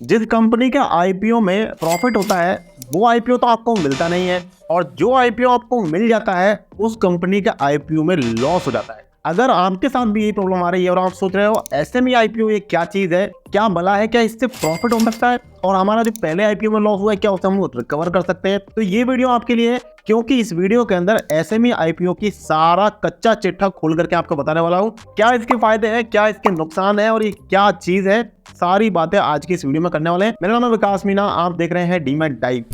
जिस कंपनी के आईपीओ में प्रॉफिट होता है वो आईपीओ तो आपको मिलता नहीं है, और जो आईपीओ आपको मिल जाता है उस कंपनी के आईपीओ में लॉस हो जाता है। अगर आपके साथ भी यही प्रॉब्लम आ रही है और आप सोच रहे हो एसएमई आईपीओ ये क्या चीज है, क्या भला है, क्या इससे प्रॉफिट हो सकता है, और हमारा जो पहले आईपीओ में लॉस हुआ है क्या उसे हम रिकवर कर सकते हैं, तो ये वीडियो आपके लिए है। क्योंकि इस वीडियो के अंदर एसएमई आईपीओ की सारा कच्चा चिट्ठा खोल करके आपको बताने वाला हूँ। क्या इसके फायदे हैं, क्या इसके नुकसान है, और ये क्या चीज है, सारी बातें आज की इस वीडियो में करने वाले हैं। मेरा नाम है विकास मीना, आप देख रहे हैं डीमैट डाइव।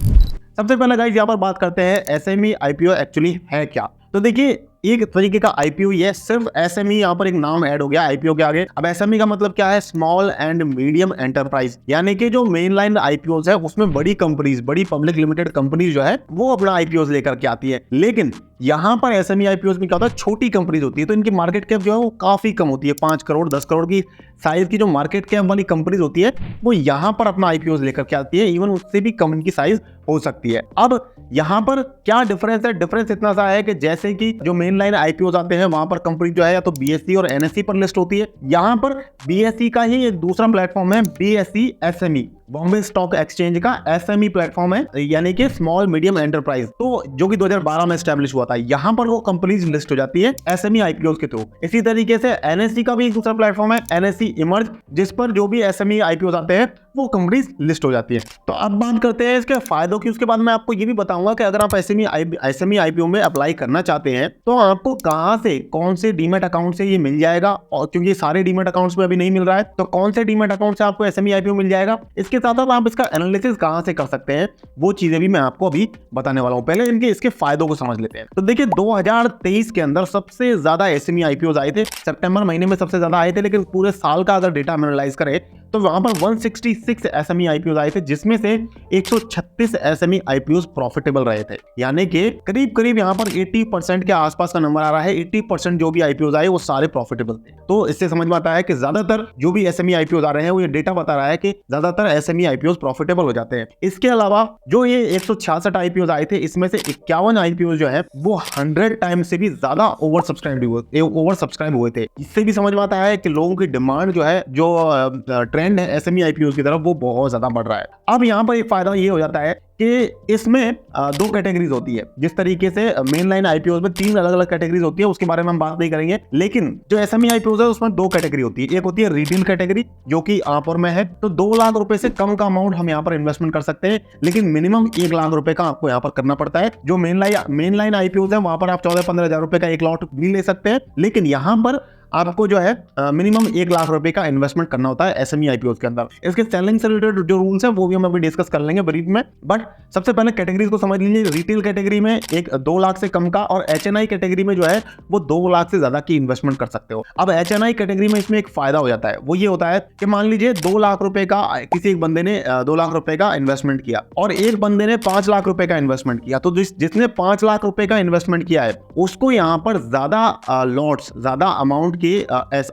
सबसे पहले गाइस यहाँ पर बात करते हैं एसएमई आईपीओ एक्चुअली है क्या। तो देखिए, एक तरीके का आईपीओ ही है, सिर्फ एसएमई यहाँ पर एक नाम ऐड हो गया आईपीओ के आगे। अब एसएमई का मतलब क्या है, स्मॉल एंड मीडियम एंटरप्राइज, यानी कि जो मेन लाइन आईपीओ है उसमें बड़ी कंपनीज, बड़ी पब्लिक लिमिटेड कंपनीज जो है वो अपना आईपीओ लेकर के आती है। लेकिन यहाँ पर एसएमई आईपीओ में क्या होता है, छोटी कंपनीज होती है तो इनकी मार्केट कैप जो है वो काफी कम होती है। 5 करोड़ 10 करोड़ की साइज की जो मार्केट कैप वाली कंपनीज होती है वो यहाँ पर अपना आईपीओ लेकर के आती है, इवन उससे भी कम इनकी साइज हो सकती है। अब यहाँ पर क्या डिफरेंस है, डिफरेंस इतना सा है कि जैसे कि जो मेन लाइन आईपीओ आते हैं वहां पर कंपनी जो है या तो बीएसई और एनएसई पर लिस्ट होती है। यहाँ पर बीएसई का ही एक दूसरा प्लेटफॉर्म है, BSE SME, Bombay stock exchange का एसएमई प्लेटफॉर्म है, यानी कि स्मॉल मीडियम एंटरप्राइज, तो जो कि 2012 में एस्टैब्लिश हुआ था। यहाँ पर वो कंपनीज लिस्ट हो जाती है एसएमई आईपीओ के थ्रू। इसी तरीके से एनएसई का भी एक दूसरा प्लेटफॉर्म है, एनएसई इमर्ज, जिस पर जो भी एसएमई आईपीओ आते हैं वो कंपनीज लिस्ट हो जाती है। तो अब बात करते हैं इसके फायदों की। उसके बाद मैं आपको ये भी बताऊंगा कि अगर आप एसएमई आईपीओ में अप्लाई करना चाहते हैं तो आपको कहां से, कौन से डीमैट अकाउंट से ये मिल जाएगा, और क्योंकि सारे डीमैट अकाउंट्स में अभी नहीं मिल रहा है तो कौन से डीमैट अकाउंट से आपको एसएमई आईपीओ मिल जाएगा। इसके साथ साथ आप इसका एनालिसिस कहां से कर सकते हैं, वो चीजें भी मैं आपको अभी बताने वाला हूं। पहले इनके इसके फायदों को समझ लेते हैं। तो देखिए, 2023 के अंदर सबसे ज्यादा एसएमई आईपीओ आए थे, सितंबर महीने में सबसे ज्यादा आए थे, लेकिन पूरे साल का अगर डेटा एनालाइज करें तो वहां पर 166 एसएमई आईपीओ आए थे, जिसमें से 136 एसएमई आईपीओ प्रॉफिटेबल रहे थे, यानी कि करीब करीब यहां पर 80% के आसपास का नंबर आ रहा है। 80% जो भी आईपीओ आए वो सारे प्रॉफिटेबल थे। तो इससे समझ में आता है कि ज्यादातर जो भी एसएमई आईपीओ आ रहे हैं वो ये डेटा बता रहा है कि ज्यादातर एसएमई आईपीओ प्रॉफिटेबल हो जाते हैं। इसके अलावा जो ये 166 आईपीओ आए थे, इसमें से 51 आईपीओ जो है वो 100 टाइम से भी ज्यादा ओवर सब्सक्राइब हुए थे। इससे भी समझ में आता है कि लोगों की डिमांड जो है, जो ट्रेंड है एसएमई आईपीओ की तरफ, वो बहुत ज्यादा बढ़ रहा है। अब यहाँ पर एक फायदा ये हो जाता है कि इसमें 2 कैटेगरीज होती है। जिस तरीके से मेन लाइन आईपीओ में 3 अलग अलग कैटेगरीज होती है, उसके बारे में हम बात नहीं करेंगे, लेकिन जो एसएमई आईपीओ है उसमें 2 कैटेगरी होती है। एक होती है रिटेल कैटेगरी, जो कि आप और मैं है, तो 2 लाख रुपए से कम का अमाउंट हम यहाँ पर इन्वेस्टमेंट कर सकते हैं, लेकिन मिनिमम 1 लाख रुपए का आपको यहाँ पर करना पड़ता है। जो मेन लाइन आईपीओ है वहां पर आप 14-15 हजार रुपए का एक लॉट भी ले सकते हैं, लेकिन यहाँ पर आपको जो है मिनिमम 1 लाख रुपए का इन्वेस्टमेंट करना होता है एसएमई आईपीओ के अंदर। इसके सेलिंग से रिलेटेड जो रूल्स हैं वो भी हम अभी डिस्कस कर लेंगे ब्रीफ में, बट सबसे पहले कैटेगरीज को समझ लीजिए। रिटेल कैटेगरी में 2 लाख से कम का, और एचएनआई कैटेगरी में जो है वो 2 लाख से ज्यादा की इन्वेस्टमेंट कर सकते हो। अब एचएनआई कैटेगरी में इसमें एक फायदा हो जाता है, वो ये होता है कि मान लीजिए 2 लाख रुपए का किसी एक बंदे ने 2 लाख रुपए का इन्वेस्टमेंट किया और एक बंदे ने 5 लाख रुपए का इन्वेस्टमेंट किया, तो जिसने 5 लाख रुपए का इन्वेस्टमेंट किया है उसको यहाँ पर ज्यादा लॉट्स, ज्यादा अमाउंट के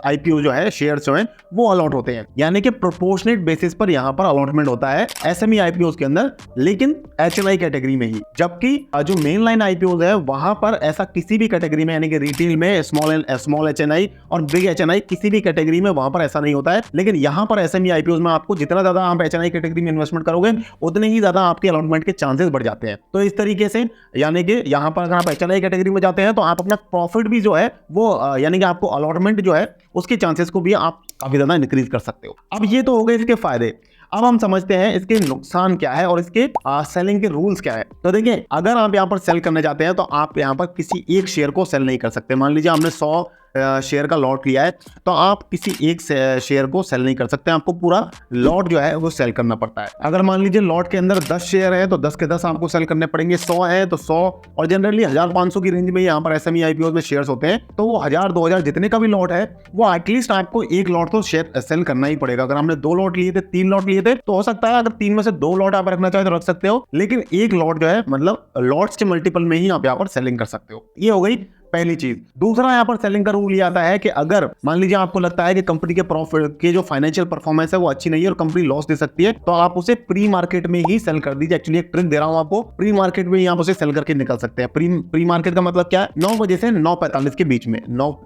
आईपीओ जो है, शेयर जो है वो अलॉट होते हैं, यानी कि प्रोपोर्शनेट बेसिस पर यहाँ पर अलॉटमेंट होता है एसएमई आईपीओ के अंदर, लेकिन एचएनआई कैटेगरी में ही। जबकि जो मेन लाइन आईपीओ है वहां पर ऐसा किसी भी कैटेगरी में, यानी कि रिटेल में स्मॉल एचएनआई और बिग एचएनआई, किसी भी कैटेगरी में वहां पर ऐसा नहीं होता है। लेकिन यहाँ पर एसएमई आईपीओ में आपको जितना ज्यादा आप एचएनआई कैटेगरी में इन्वेस्टमेंट करोगे उतने ही ज्यादा आपके अलॉटमेंट के चांसेस बढ़ जाते हैं। तो इस तरीके से, यानी कि यहाँ पर अगर आप एचएनआई कैटेगरी में जाते हैं तो आप अपना प्रॉफिट भी जो है वो, यानी कि आपको अलॉटमेंट जो है उसके चांसेस को भी आप काफी ज्यादा इंक्रीज कर सकते हो। अब ये तो हो गए इसके फायदे। अब हम समझते हैं इसके नुकसान क्या है और इसके सेलिंग के रूल्स क्या है। तो देखिए, अगर आप यहाँ पर सेल करने जाते हैं तो आप यहाँ पर किसी एक शेयर को सेल नहीं कर सकते। मान लीजिए आपने 100 शेयर का लॉट लिया है तो आप किसी एक शेयर को सेल नहीं कर सकते, आपको पूरा लॉट जो है वो सेल करना पड़ता है। अगर मान लीजिए लॉट के अंदर 10 शेयर है तो 10 के 10 आपको सेल करने पड़ेंगे, 100 है तो 100, और जनरली 1500 की रेंज में यहाँ पर एसएमई आईपीओ में शेयर्स होते हैं, तो वो 1000-2000 जितने का भी लॉट है वो एटलीस्ट आपको एक लॉट तो शेयर सेल करना ही पड़ेगा। अगर हमने 2 लॉट लिए थे, 3 लॉट लिए थे, तो हो सकता है अगर 3 में से 2 लॉट आप रखना चाहे तो रख सकते हो, लेकिन एक लॉट जो है, मतलब लॉट्स के मल्टीपल में ही आप यहाँ पर सेलिंग कर सकते हो। ये हो गई पहली चीज। दूसरा यहाँ पर सेलिंग का रूल ये आता है कि अगर मान लीजिए आपको लगता है कि कंपनी के प्रॉफिट के जो फाइनेंशियल परफॉर्मेंस है वो अच्छी नहीं है और कंपनी लॉस दे सकती है, तो आप उसे प्री मार्केट में ही सेल कर दीजिए। एक्चुअली एक ट्रिक दे रहा हूं आपको, प्री मार्केट में ही आप उसे सेल करके निकल सकते हैं। प्री मार्केट का मतलब क्या है? 9 बजे से 9:45 के बीच में,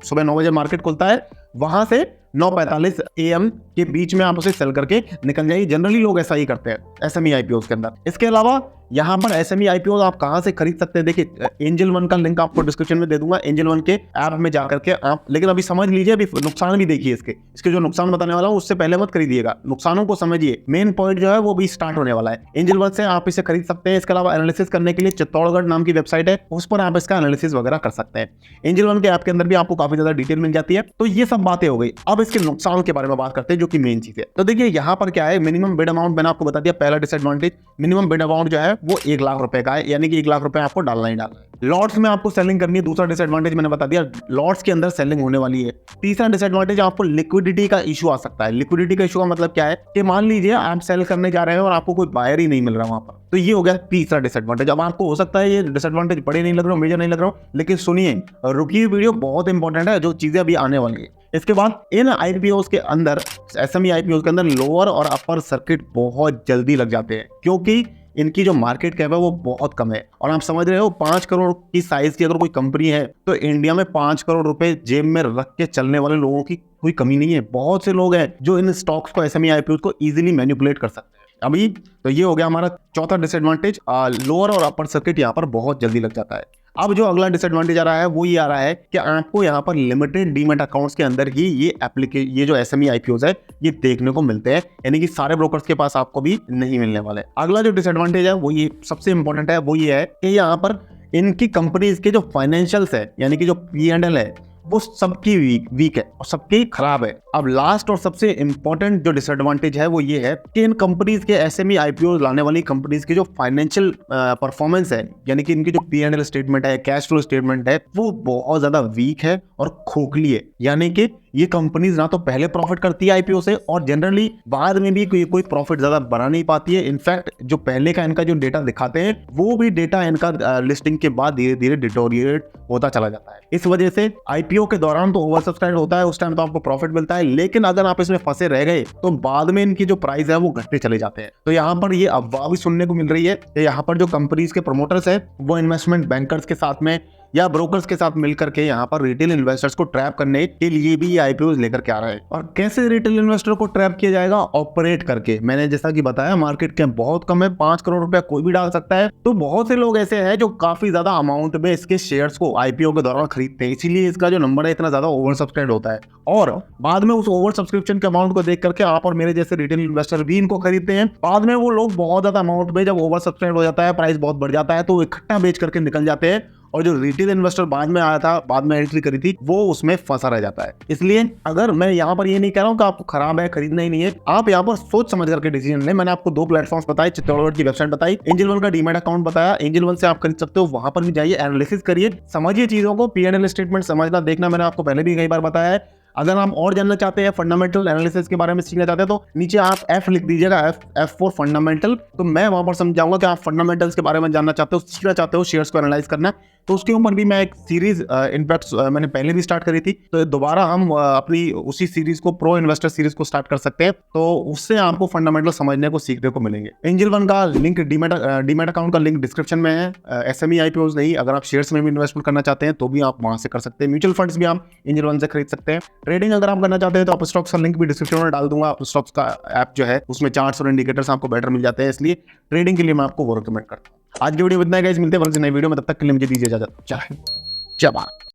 सुबह 9 बजे मार्केट खुलता है, वहां से 9:45 AM के बीच में आप उसे सेल करके निकल जाइए। जनरली लोग ऐसा ही करते हैं एसएमई आईपीओ के अंदर। इसके अलावा यहाँ पर एसएमई आईपीओ आप कहाँ से खरीद सकते हैं, देखिए एंजल वन का लिंक आपको डिस्क्रिप्शन में दे दूंगा। एंजल वन के ऐप में जाकर के आप, लेकिन अभी समझ लीजिए, अभी नुकसान भी देखिए इसके जो नुकसान बताने वाला हूँ उससे पहले मत खरीदिएगा, नुकसानों को समझिए। मेन पॉइंट जो है वो भी स्टार्ट होने वाला है। एंजल वन से आप इसे खरीद सकते हैं। इसके अलावा एनालिसिस करने के लिए चित्तौड़गढ़ नाम की वेबसाइट है, उस पर आप इसका एनालिसिस वगैरह कर सकते हैं। एंजल वन के ऐप के अंदर भी आपको काफी ज्यादा डिटेल मिल जाती है। तो ये सब बातें हो गई। अब इसके नुकसान के बारे में बात करते हैं, जो कि मेन चीज है। तो देखिए यहाँ पर क्या है, मिनिमम बिड अमाउंट मैंने आपको बता दिया। पहला डिसएडवांटेज, मिनिमम बिड अमाउंट जो है वो 1 लाख रुपए का है, यानी कि 1 लाख रुपए आपको डालना ही डालना है। लॉट्स में आपको सेलिंग करनी है। दूसरा डिसएडवांटेज मैंने बता दिया, लॉट्स के अंदर सेलिंग होने वाली है। तीसरा डिसएडवांटेज, आपको लिक्विडिटी का इशू आ सकता है। लिक्विडिटी का इशू का मतलब क्या है कि मान लीजिए आप सेल करने जा रहे हैं और आपको कोई बायर ही नहीं मिल रहा वहां पर, तो ये हो गया तीसरा डिसएडवांटेज। अब आपको हो सकता है ये डिसएडवांटेज बड़े नहीं लग रहे हो, मेजर नहीं लग रहा हो, लेकिन सुनिए, रुकिए, वीडियो बहुत इंपॉर्टेंट है, जो चीजें अभी आने वाली है। इसके बाद इन आईपीओस के अंदर, एसएमई आईपीओस के अंदर लोअर और अपर सर्किट बहुत जल्दी लग जाते हैं, क्योंकि इनकी जो मार्केट कैप है वो बहुत कम है। और आप समझ रहे हो 5 करोड़ की साइज की अगर कोई कंपनी है तो इंडिया में 5 करोड़ रुपए जेब में रख के चलने वाले लोगों की कोई कमी नहीं है। बहुत से लोग हैं जो इन स्टॉक्स को, एसएमई आईपीओ को इजीली मैनिपुलेट कर सकते हैं। अभी तो ये हो गया हमारा चौथा डिसएडवांटेज, लोअर और अपर सर्किट यहाँ पर बहुत जल्दी लग जाता है। अब जो अगला डिसएडवांटेज आ रहा है वो ये आ रहा है कि आपको यहाँ पर लिमिटेड डीमैट अकाउंट्स के अंदर ही ये जो एसएमई आईपीओस है ये देखने को मिलते हैं, यानी कि सारे ब्रोकर्स के पास आपको भी नहीं मिलने वाले। अगला जो डिसएडवांटेज है वो ये सबसे इंपॉर्टेंट है, वो ये है कि यहाँ पर इनकी कंपनीज के जो फाइनेंशियल्स है, यानी कि जो P&L है, वो सबकी वीक है और सबकी खराब है। अब लास्ट और सबसे इंपॉर्टेंट जो डिसएडवांटेज है वो ये है कि इन कंपनीज के, एसएमई आईपीओ लाने वाली कंपनीज की जो फाइनेंशियल परफॉर्मेंस है, यानी कि इनकी जो P&L स्टेटमेंट है, कैश फ्लो स्टेटमेंट है, वो बहुत ज्यादा वीक है और खोखली है। यानी कि ये कंपनीज ना तो पहले प्रॉफिट करती है आईपीओ से, और जनरली बाद में भी कोई प्रॉफिट ज्यादा बना नहीं पाती है। इनफैक्ट जो पहले का इनका जो डेटा दिखाते हैं वो भी डेटा इनका लिस्टिंग के बाद धीरे धीरे डिटोरिएट होता चला जाता है। इस वजह से आईपीओ के दौरान तो ओवर सब्सक्राइब होता है, उस टाइम तो आपको प्रॉफिट मिलता है, लेकिन अगर आप इसमें फंसे रह गए तो बाद में इनकी जो प्राइस है वो घटते चले जाते हैं। तो यहाँ पर ये अफवाह भी सुनने को मिल रही है कि यहाँ पर जो कंपनीज के प्रमोटर्स है वो इन्वेस्टमेंट बैंकर्स के साथ में या ब्रोकर्स के साथ मिलकर के यहाँ पर रिटेल इन्वेस्टर्स को ट्रैप करने के लिए भी ये आईपीओ लेकर के आ रहे हैं। और कैसे रिटेल इन्वेस्टर को ट्रैप किया जाएगा? ऑपरेट करके। मैंने जैसा कि बताया, मार्केट कैप बहुत कम है, 5 करोड़ रुपया कोई भी डाल सकता है। तो बहुत से लोग ऐसे हैं जो काफी ज्यादा अमाउंट में इसके शेयर्स को आईपीओ के दौरान खरीदते हैं, इसीलिए इसका जो नंबर है इतना ज्यादा ओवर सब्सक्राइब होता है। और बाद में उस ओवर सब्सक्रिप्शन के अमाउंट को देख करके आप और मेरे जैसे रिटेल इन्वेस्टर भी इनको खरीदते हैं। बाद में वो लोग बहुत ज्यादा अमाउंट में, जब ओवर सब्सक्राइब हो जाता है, प्राइस बहुत बढ़ जाता है, तो वो इकट्ठा बेच करके निकल जाते हैं, और जो रिटेल इन्वेस्टर बाद में आया था, बाद में एंट्री करी थी, वो उसमें फंसा रह जाता है। इसलिए अगर मैं यहाँ पर ये नहीं कह रहा हूँ कि आपको खराब है, खरीदना ही नहीं है, आप यहाँ पर सोच समझ करके डिसीजन लें। मैंने आपको 2 प्लेटफॉर्म्स बताए, चित्तौड़गढ़ की वेबसाइट बताई, एंजल वन का डीमैट अकाउंट बताया। एंजल वन से आप खरीद सकते हो, वहां पर भी जाइए, एनालिसिस करिए, समझिए चीजों को, P&L स्टेटमेंट समझना देखना मैंने आपको पहले भी कई बार बताया है। अगर आप और जानना चाहते हैं, फंडामेंटल एनालिसिस के बारे में सीखना चाहते हैं, तो नीचे आप F लिख दीजिएगा, F फॉर फंडामेंटल। तो मैं वहां पर समझाऊंगा कि आप फंडामेंटल्स के बारे में जानना चाहते हो, सीखना चाहते हो, शेयर्स को एनालाइज करना, तो उसके ऊपर भी मैं एक सीरीज इनफैक्ट मैंने पहले भी स्टार्ट करी थी, तो दोबारा हम अपनी उसी सीरीज को, प्रो इन्वेस्टर सीरीज को स्टार्ट कर सकते हैं। तो उससे आपको फंडामेंटल समझने को, सीखने को मिलेंगे। एंजल वन का लिंक, डीमैट अकाउंट का लिंक डिस्क्रिप्शन में है। एसएमई आईपीओ नहीं, अगर आप शेयर्स में भी इन्वेस्टमेंट करना चाहते हैं तो भी आप वहां से कर सकते हैं। म्यूचुअल फंड्स भी आप एंजल वन से खरीद सकते हैं। ट्रेडिंग अगर आप करना चाहते हैं तो आप स्टॉक्स का लिंक भी डिस्क्रिप्शन में डाल दूंगा। स्टॉक्स का ऐप जो है उसमें चार्ट्स और इंडिकेटर्स आपको बेटर मिल जाते हैं, इसलिए ट्रेडिंग के लिए मैं आपको वो रिकमेंड करता हूँ। आज की वीडियो इतना है गाइस, मिलते हैं नई वीडियो में, तब तक के लिए मुझे दीजिए इजाजत। जय हिंद, जय भारत।